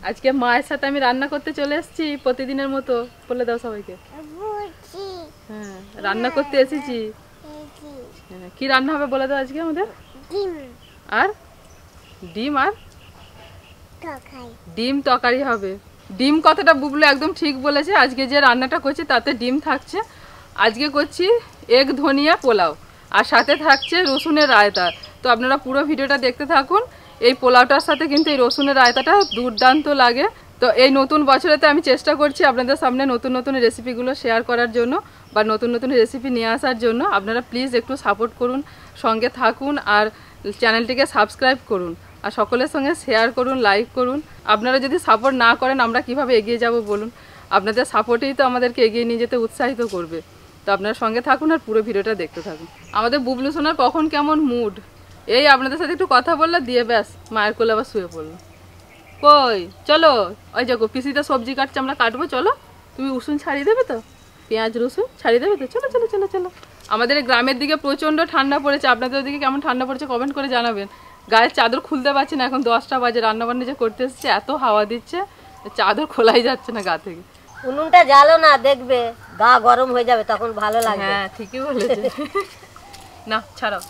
আজকে মায়ের সাথে আমি রান্না করতে চলে এসেছি প্রতিদিনের মতো। বলে দাও সবাইকে। হ্যাঁ, রান্না করতে এসেছি। কি রান্না হবে বলে দাও আজকে আমাদের? আর ডিম আর ডিম তরকারি হবে। ডিম কথাটা বুবলু একদম ঠিক বলেছে। আজকে যে রান্নাটা করছি তাতে ডিম থাকছে। আজকে করছি এগ ধনিয়া পোলাও, আর সাথে থাকছে রসুনের রায়তা। তো আপনারা পুরো ভিডিওটা দেখতে থাকুন। এই পোলাওটার সাথে কিন্তু এই রসুনের রায়তাটা দুর্দান্ত লাগে। তো এই নতুন বছরেতে আমি চেষ্টা করছি আপনাদের সামনে নতুন নতুন রেসিপিগুলো শেয়ার করার জন্য বা নতুন নতুন রেসিপি নিয়ে আসার জন্য। আপনারা প্লিজ একটু সাপোর্ট করুন, সঙ্গে থাকুন, আর চ্যানেলটিকে সাবস্ক্রাইব করুন, আর সকলের সঙ্গে শেয়ার করুন, লাইক করুন। আপনারা যদি সাপোর্ট না করেন আমরা কিভাবে এগিয়ে যাব বলুন? আপনাদের সাপোর্টেই তো আমাদেরকে এগিয়ে নিয়ে যেতে উৎসাহিত করবে। তো আপনারা সঙ্গে থাকুন আর পুরো ভিডিওটা দেখতে থাকুন। আমাদের বুবলু সোনার কখন কেমন মুড, এই আপনাদের সাথে একটু কথা বললে দিয়ে ব্যাস মায়ের কোলে আবার শুয়ে পড়লো। কই চলো, ওই যাকো পিসিতে সবজি কাটছে, আমরা কাটবো, চলো। তুমি রসুন ছাড়িয়ে দেবে তো? পেঁয়াজ রসুন ছাড়িয়ে দেবে তো? চলো চলো চলো চলো। আমাদের গ্রামের দিকে প্রচণ্ড ঠান্ডা পড়েছে। আপনাদের দিকে কেমন ঠান্ডা পড়েছে কমেন্ট করে জানাবেন। গায়ের চাদর খুলতে পারছি না, এখন 10টা বাজে, রান্নাবান্না যে করতে এসেছে এত হাওয়া দিচ্ছে চাদর খোলাই যাচ্ছে না গা থেকে। উনুনটা জ্বালো না, দেখবে গা গরম হয়ে যাবে, তখন ভালো লাগবে। হ্যাঁ ঠিকই বলেছে। না ছাড়াও,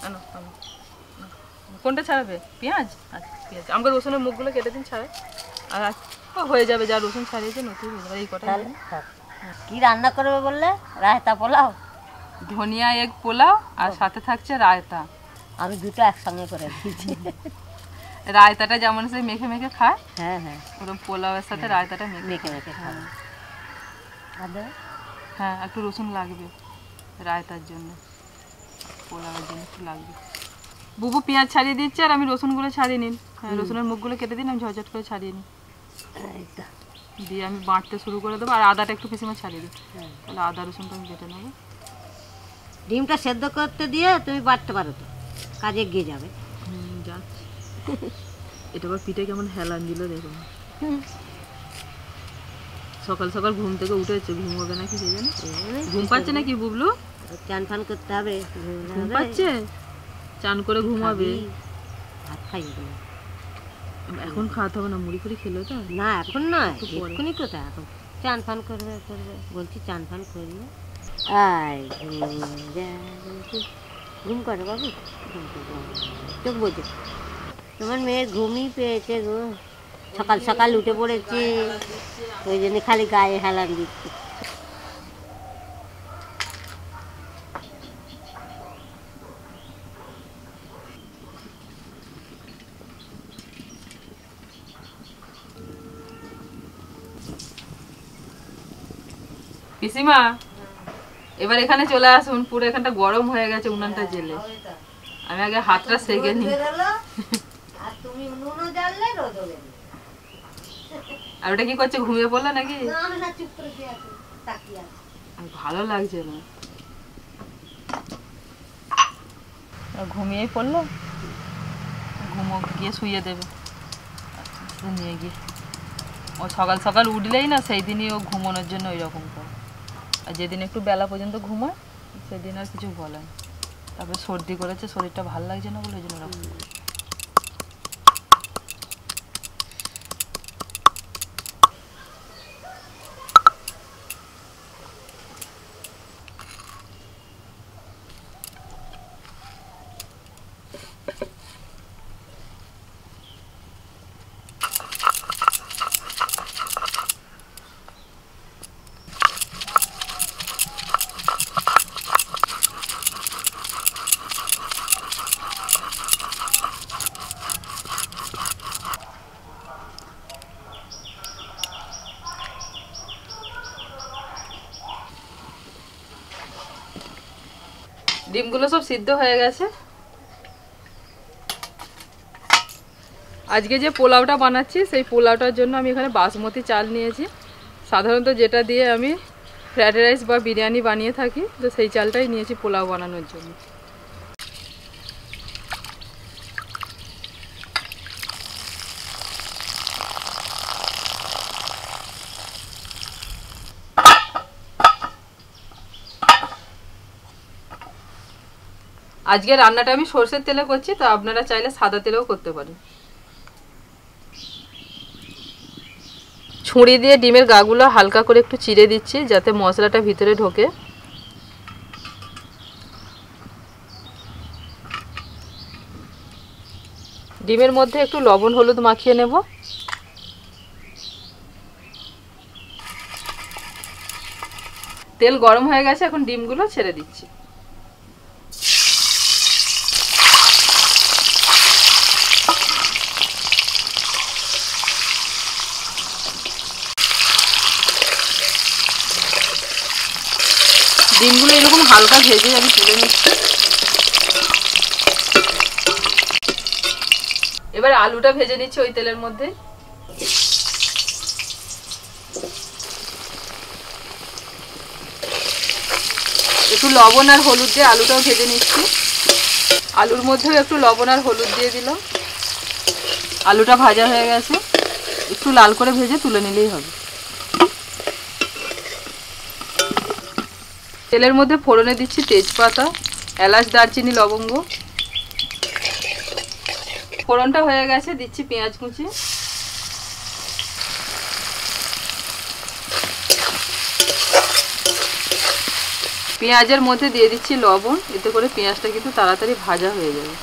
কোনটা ছাড়াবে? পেঁয়াজ? আচ্ছা পেঁয়াজ। আমাকে রসুনের মুখগুলো কেটে দিন ছাড়াই। আর হয়ে যাবে, যা রসুন ছাড়িয়েছে নতুন হয়ে যাবে। এই কটা কি রান্না করবে বললে? রায়তা পোলাও, ধনিয়া এগ পোলাও, আর সাথে থাকছে রায়তা। আমি দুটো একসঙ্গে করে দিয়েছি। রায়তাটা যেমন সে মেখে মেখে খায়, হ্যাঁ হ্যাঁ, ওরকম পোলাওয়ের সাথে রায়তাটা মেখে মেখে খাবে। হ্যাঁ একটু রসুন লাগবে রায়তার জন্য, পোলাওয়ের জন্য একটু লাগবে। বুবু পেঁয়াজ ছাড়িয়ে দিচ্ছে আর আমি রসুনগুলো ছাড়িয়ে নিন। হ্যাঁ রসুনের মুখগুলো কেটে দিন, আমি ঝটঝট করে ছাড়িয়ে নিই, দিয়ে আমি বাটতে শুরু করে দেবো। আর আদাটা একটু পিছিয়ে ছাড়িয়ে দিই, তাহলে আদা রসুনটা আমি কেটে নেবো। ডিমটা সেদ্ধ করতে দিয়ে তুমি বাটতে পারো, তো কাজে গিয়ে যাবে। যাচ্ছে। এটা আবার পিঠে কেমন হেলান দিল দেখুন। সকাল সকাল ঘুম থেকে উঠেছে, ঘুম হবে নাকি সেই জন্য। ঘুম পাচ্ছে নাকি বুবলু? চান ফান করতে হবে। ঘুম পাচ্ছে, চান করে ঘুমাবে। ভাত খাইয়ে দেবো। এখন খাওয়াতে হবে না, মুড়ি ফুড়ি খেলো তো? না এখন নয়, এক্ষুনি কোথায়, এখন চান ফান করবে করবে বলছি, চান ফান করিয়ে আয় ঘুম করে বাবু, চোখ বোঝে। তোমার মেয়ের ঘুমই পেয়েছে গো, সকাল সকাল উঠে পড়েছে, ওই জন্য খালি গায়ে হেলান দিচ্ছে। পিসিমা এবার এখানে চলে আসুন, পুরো এখানটা গরম হয়ে গেছে উনানটা জেলে। আমি আগে হাতটা সেকে নিই। আর ওটা কি করছে, ঘুমিয়ে পড়লো নাকি? ভালো লাগছে না, ঘুমিয়েই পড়লো। ঘুমো গিয়ে শুয়ে দেবে নিয়ে গিয়ে। ও সকাল সকাল উঠলেই না সেই দিনই ও ঘুমানোর জন্য ওই রকম করে। আর যেদিন একটু বেলা পর্যন্ত ঘুমায় সেদিন আর কিছু বলে না। তারপরে সর্দি করেছে, শরীরটা ভালো লাগছে না বলে ওই জন্য ওরকম। ডিমগুলো সব সিদ্ধ হয়ে গেছে। আজকে যে পোলাওটা বানাচ্ছি সেই পোলাওটার জন্য আমি এখানে বাসমতি চাল নিয়েছি। সাধারণত যেটা দিয়ে আমি ফ্রাইড রাইস বা বিরিয়ানি বানিয়ে থাকি, তো সেই চালটাই নিয়েছি পোলাও বানানোর জন্য। আজকে রান্নাটা আমি সরষের তেলে করছি, তো আপনারা চাইলে সাদা তেলেও করতে পারেন। ছুরি দিয়ে ডিমের গাগুলো হালকা করে একটু চিড়ে দিচ্ছি যাতে মশলাটা ভিতরে ঢোকে। ডিমের মধ্যে একটু লবণ হলুদ মাখিয়ে নেব। তেল গরম হয়ে গেছে, এখন ডিমগুলো ছেড়ে দিচ্ছি। ডিমগুলো এরকম হালকা ভেজে আমি তুলে নিচ্ছি। এবার আলুটা ভেজে নিচ্ছি ওই তেলের মধ্যে। একটু লবণ আর হলুদ দিয়ে আলুটাও ভেজে নিচ্ছি। আলুর মধ্যেও একটু লবণ আর হলুদ দিয়ে দিলাম। আলুটা ভাজা হয়ে গেছে, একটু লাল করে ভেজে তুলে নিলেই হবে। তেলের মধ্যে ফোড়নে দিচ্ছি তেজপাতা, এলাচ, দারচিনি, লবঙ্গ। ফোড়নটা হয়ে গেছে, দিচ্ছি পেঁয়াজ কুচি। পেঁয়াজের মধ্যে দিয়ে দিচ্ছি লবণ, এতে করে পেঁয়াজটা কিন্তু তাড়াতাড়ি ভাজা হয়ে যাবে,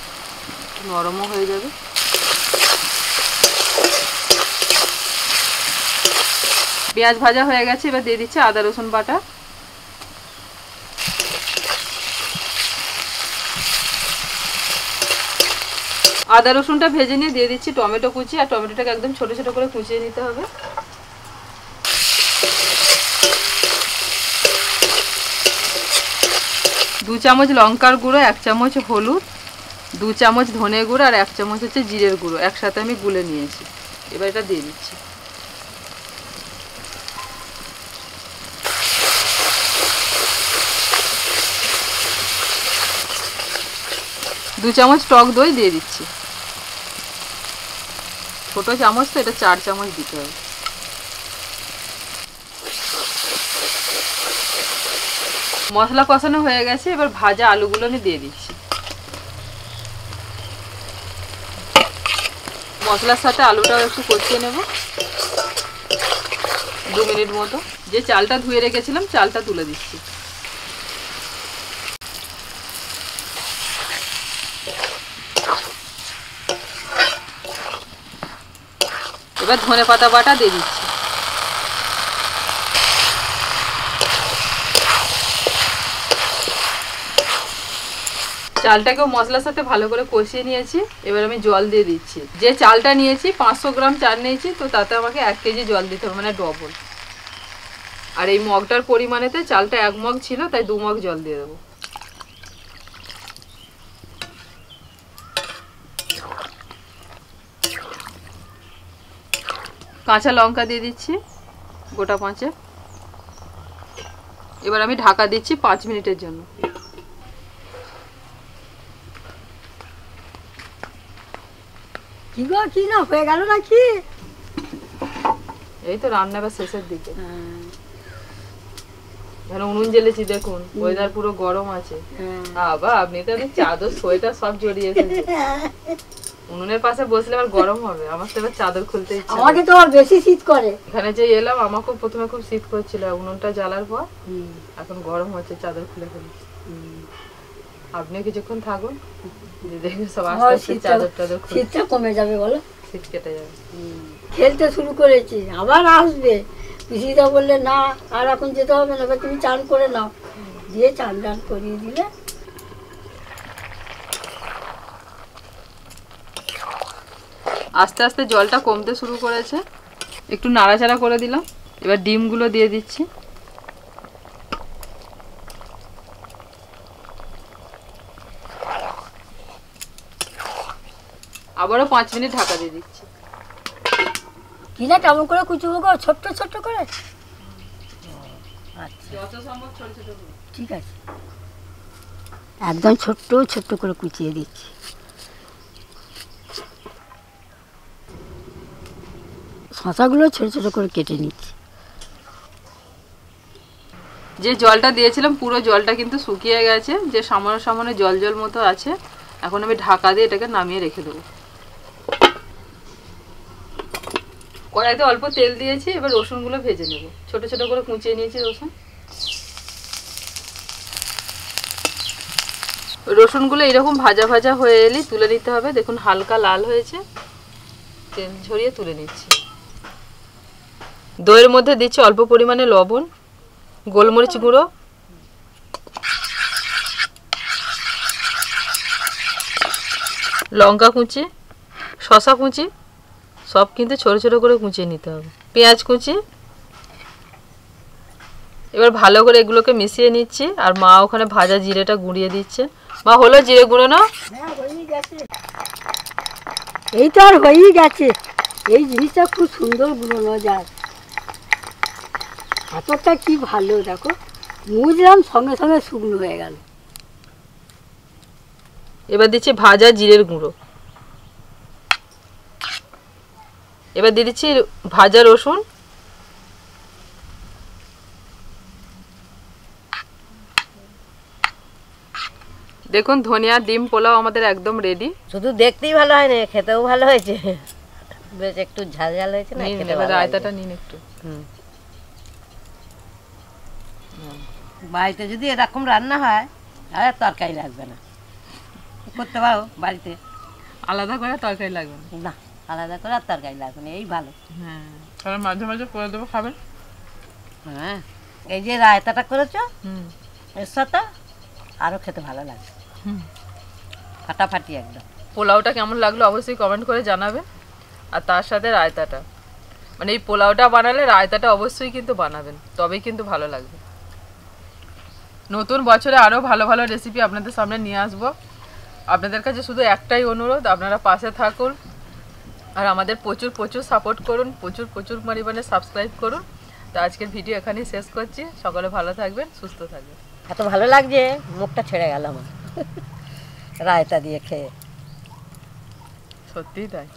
নরমও হয়ে যাবে। পেঁয়াজ ভাজা হয়ে গেছে, এবার দিয়ে দিচ্ছি আদা রসুন বাটা। আদা রসুনটা ভেজে নিয়ে দিয়ে দিচ্ছি টমেটো কুচি, আর টমেটোটাকে একদম ছোট ছোট করে কুচিয়ে নিতে হবে। দু চামচ লঙ্কার গুঁড়ো, 1 চামচ হলুদ, 2 চামচ ধনে গুঁড়ো আর 1 চামচ হচ্ছে জিরের গুঁড়ো একসাথে আমি গুলে নিয়েছি। এবার এটা দিয়ে দিচ্ছি। দু চামচ টক দই দিয়ে দিচ্ছি। ছোট চামচ তো, এটা 4 চামচ দিতে হবে। মশলা কষানো হয়ে গেছে, এবার ভাজা আলুগুলো আমি দিয়ে দিচ্ছি। মশলার সাথে আলুটাও একটু কষিয়ে নেব 2 মিনিট মতো। যে চালটা ধুয়ে রেখেছিলাম চালটা তুলে দিচ্ছি। এবার ধনেপাতা বাটা দিয়ে দিচ্ছি। চালটাকেও মশলার সাথে ভালো করে কষিয়ে নিয়েছি। এবার আমি জল দিয়ে দিচ্ছি। যে চালটা নিয়েছি 500 গ্রাম চাল নিয়েছি, তো তাতে আমাকে 1 কেজি জল দিতে হবে, মানে ডবল। আর এই মগটার পরিমাণেতে চালটা 1 মগ ছিল, তাই 2 মগ জল দিয়ে দেবো। কাঁচা লঙ্কা দিয়ে দিচ্ছি গোটা 5। এবার আমি ঢাকা দিচ্ছি 5 মিনিটের জন্য। কি গো, কি না হয়ে গেল নাকি? এই তো রান্না বা শেষের দিকে। যেন উনুন জ্বেলেছি, দেখুন ওয়েদার পুরো গরম আছে। বাবা, আপনি তো চাদর সোয়েটার সব জড়িয়ে এসেছেন। উনুনের পাশে বসলে আবার গরম হবে, আমার তো এবার চাদর খুলতে ইচ্ছে। আমাকে তো আর বেশি শীত করে। এখানে যে এলাম আমাকেও প্রথমে খুব শীত করছিল, উনুনটা জ্বালার পর এখন গরম হচ্ছে, চাদর খুলে ফেলি। আপনিও কিছুক্ষণ থাকুন, দেখে সব আস্তে আস্তে চাদর টাদর খুলে শীতটা কমে যাবে, বলো শীত কেটে যাবে। খেলতে শুরু করেছি, আবার আসবে। পিসিদা বললে না আর এখন যেতে হবে না, এবার তুমি চান করে নাও। দিয়ে চান টান করিয়ে দিলে। আস্তে আস্তে জলটা কমতে শুরু করেছে, একটু নাড়াচাড়া করে দিলাম। এবার ডিমগুলো দিয়ে দিচ্ছি। আবারও 5 মিনিট ঢাকা দিয়ে দিচ্ছি। কিনা কেমন করে কুচুবো গো? ছোট্ট ছোট্ট করে? আচ্ছা, যত সম্ভব ছোট ছোট করে। ঠিক আছে, একদম ছোট্ট ছোট্ট করে কুচিয়ে দিচ্ছি। শশাগুলো ছোট ছোট করে কেটে নিচ্ছি। যে জলটা দিয়েছিলাম পুরো জলটা কিন্তু শুকিয়ে গেছে, যে সামান্য সামান্য জল জল মতো আছে। এখন আমি ঢাকা দিয়ে এটাকে নামিয়ে রেখে দেবো। কড়াইতে অল্প তেল দিয়েছি, এবার রসুনগুলো ভেজে নেব। ছোট ছোট করে কুচিয়ে নিয়েছি রসুন। রসুনগুলো এরকম ভাজা ভাজা হয়ে এলেই তুলে নিতে হবে। দেখুন হালকা লাল হয়েছে, তেল ঝরিয়ে তুলে নিচ্ছি। দইয়ের মধ্যে দিচ্ছি অল্প পরিমাণে লবণ, গোলমরিচ গুঁড়ো, লঙ্কা কুচি, শসা কুচি, সব কিন্তু ছোট ছোট করে কুচিয়ে নিতে হবে, পেঁয়াজ কুচি। এবার ভালো করে এগুলোকে মিশিয়ে নিচ্ছি। আর মা ওখানে ভাজা জিরেটা গুঁড়িয়ে দিচ্ছে। মা হলো জিরে গুঁড়ো না? এই তো আর হয়েই গেছে। এই জিনিসটা খুব সুন্দর গুঁড়োনো যায়, হাতটা কি ভালো, দেখো মুজলাম সঙ্গে সঙ্গে শুকনো হয়ে গেল। এবার দিচ্ছি ভাজা জিরের গুঁড়ো। এবার দিয়ে দিচ্ছি ভাজা রসুন। দেখুন ধনিয়া ডিম পোলাও আমাদের একদম রেডি। শুধু দেখতেই ভালো হয় না, খেতেও ভালো হয়েছে, বেশ একটু ঝাল ঝাল হয়েছে না। এবার রায়তাটা নিন একটু। বাড়িতে যদি এরকম রান্না হয় তাহলে তরকারি লাগবে না, করতে পারো বাড়িতে, আলাদা করে তরকারি লাগবে না, আলাদা করে আর তরকারি লাগবে না, এই ভালো। হ্যাঁ, তাহলে মাঝে মাঝে করে দেবো, খাবেন। হ্যাঁ, এই যে রায়তাটা করেছো এর সাথে আরো খেতে ভালো লাগে, ফাটাফাটি একদম। পোলাওটা কেমন লাগলো অবশ্যই কমেন্ট করে জানাবেন। আর তার সাথে রায়তাটা, মানে এই পোলাওটা বানালে রায়তাটা অবশ্যই কিন্তু বানাবেন, তবেই কিন্তু ভালো লাগবে। নতুন বছরে আরও ভালো ভালো রেসিপি আপনাদের সামনে নিয়ে আসবো। আপনাদের কাছে শুধু একটাই অনুরোধ, আপনারা পাশে থাকুন আর আমাদের প্রচুর প্রচুর সাপোর্ট করুন, প্রচুর প্রচুর পরিমাণে সাবস্ক্রাইব করুন। তো আজকের ভিডিও এখানেই শেষ করছি। সকলে ভালো থাকবেন, সুস্থ থাকবেন। এত ভালো লাগছে, মুখটা ছেড়ে গেল আমার রায়তা দিয়ে খেয়ে, সত্যিই তাই।